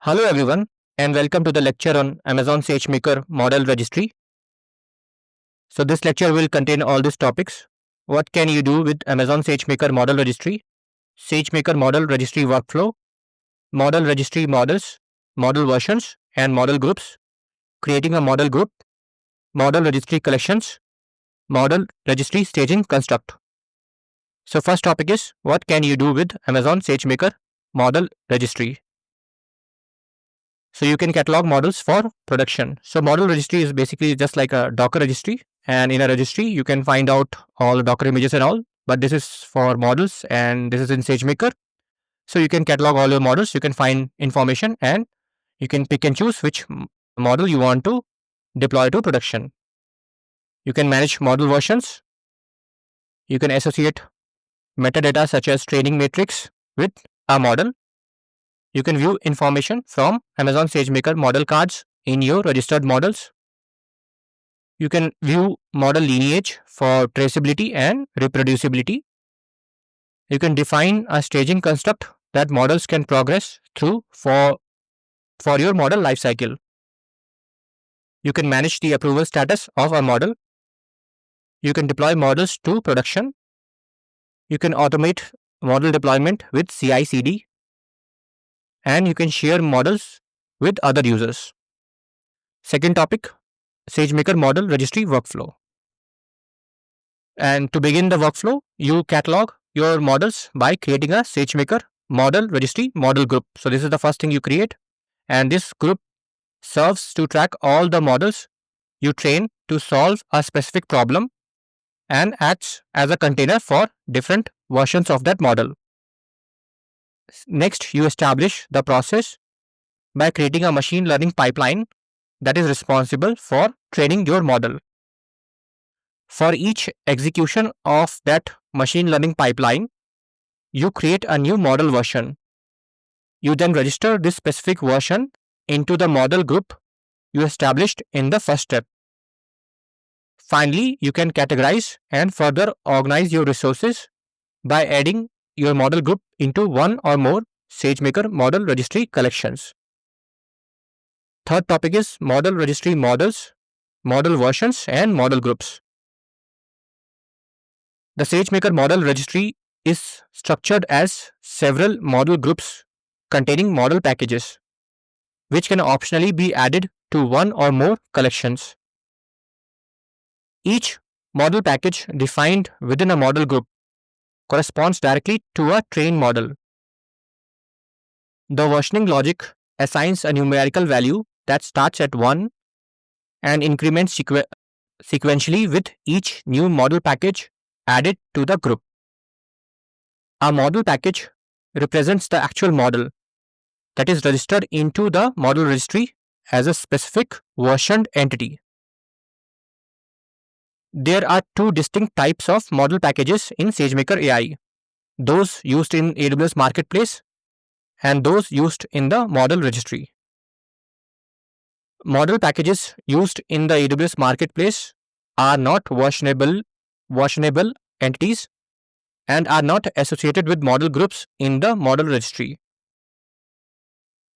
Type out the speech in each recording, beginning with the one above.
Hello everyone and welcome to the lecture on Amazon SageMaker Model Registry. So this lecture will contain all these topics. What can you do with Amazon SageMaker Model Registry? SageMaker Model Registry Workflow, Model Registry Models, Model Versions and Model Groups, Creating a Model Group, Model Registry Collections, Model Registry Staging Construct. So first topic is what can you do with Amazon SageMaker Model Registry? So you can catalog models for production. So model registry is basically just like a Docker registry, and in a registry you can find out all the Docker images and all, but this is for models and this is in SageMaker. So you can catalog all your models, you can find information and you can pick and choose which model you want to deploy to production. You can manage model versions. You can associate metadata such as training matrix with a model. You can view information from Amazon SageMaker model cards in your registered models. You can view model lineage for traceability and reproducibility. You can define a staging construct that models can progress through for your model lifecycle. You can manage the approval status of a model. You can deploy models to production. You can automate model deployment with CI/CD. And you can share models with other users. Second topic, SageMaker Model Registry Workflow. And to begin the workflow, you catalog your models by creating a SageMaker Model Registry Model Group. So this is the first thing you create, and this group serves to track all the models you train to solve a specific problem and acts as a container for different versions of that model. Next, you establish the process by creating a machine learning pipeline that is responsible for training your model. For each execution of that machine learning pipeline, you create a new model version. You then register this specific version into the model group you established in the first step. Finally, you can categorize and further organize your resources by adding your model group into one or more SageMaker model registry collections. Third topic is model registry models, model versions and model groups. The SageMaker model registry is structured as several model groups containing model packages, which can optionally be added to one or more collections. Each model package defined within a model group corresponds directly to a trained model. The versioning logic assigns a numerical value that starts at 1 and increments sequentially with each new model package added to the group. A model package represents the actual model that is registered into the model registry as a specific versioned entity. There are two distinct types of model packages in SageMaker AI, those used in AWS Marketplace and those used in the model registry. Model packages used in the AWS Marketplace are not versionable entities and are not associated with model groups in the model registry.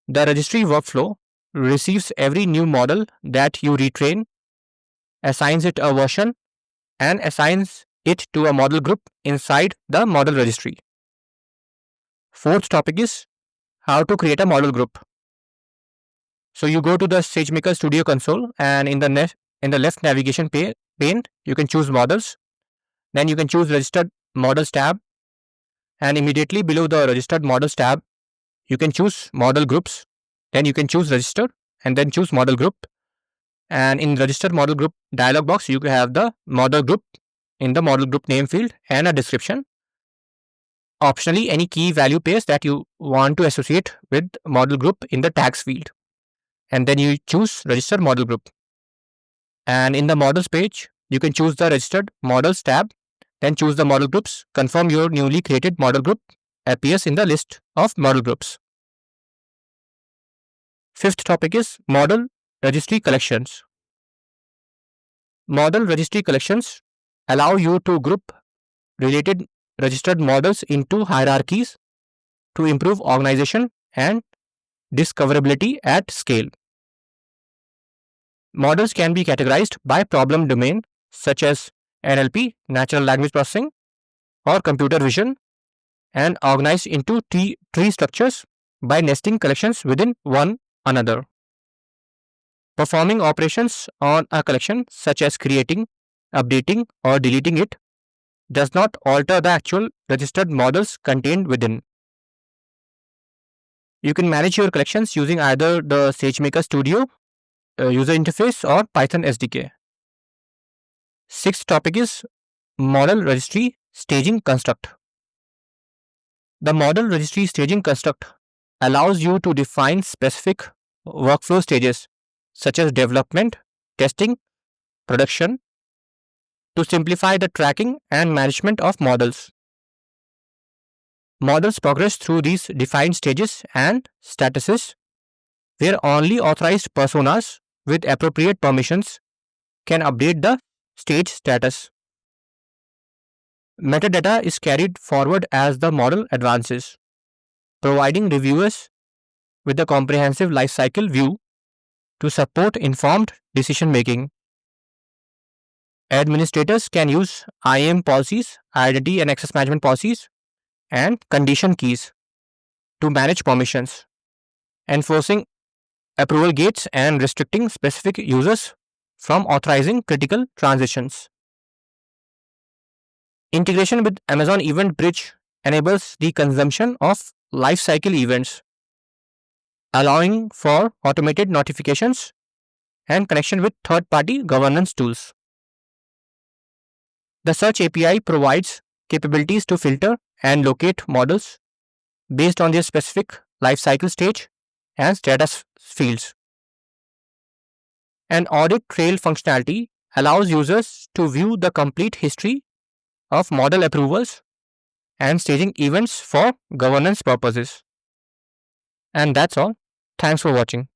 The registry workflow receives every new model that you retrain, assigns it a version, and assigns it to a model group inside the model registry. Fourth topic is how to create a model group. So you go to the SageMaker Studio console, and in the left navigation pane, you can choose models. Then you can choose registered models tab, and immediately below the registered models tab, you can choose model groups. Then you can choose register and then choose model group. And in registered model group dialog box, you have the model group in the model group name field and a description. Optionally, any key value pairs that you want to associate with model group in the tags field. And then you choose register model group. And in the models page, you can choose the registered models tab, then choose the model groups, confirm your newly created model group appears in the list of model groups. Fifth topic is model registry collections. Model registry collections allow you to group related registered models into hierarchies to improve organization and discoverability at scale. Models can be categorized by problem domain such as NLP, natural language processing, or computer vision, and organized into tree structures by nesting collections within one another. Performing operations on a collection such as creating, updating, or deleting it does not alter the actual registered models contained within. You can manage your collections using either the SageMaker Studio user interface or Python SDK. Sixth topic is Model Registry Staging Construct. The Model Registry Staging Construct allows you to define specific workflow stages such as development, testing, production, to simplify the tracking and management of models. Models progress through these defined stages and statuses, where only authorized personas with appropriate permissions can update the stage status. Metadata is carried forward as the model advances, providing reviewers with a comprehensive lifecycle view to support informed decision making. Administrators can use IAM policies, identity and access management policies, and condition keys to manage permissions, enforcing approval gates and restricting specific users from authorizing critical transitions. Integration with Amazon Event Bridge enables the consumption of lifecycle events, allowing for automated notifications and connection with third-party governance tools. The Search API provides capabilities to filter and locate models based on their specific lifecycle stage and status fields. An audit trail functionality allows users to view the complete history of model approvals and staging events for governance purposes. And that's all. Thanks for watching.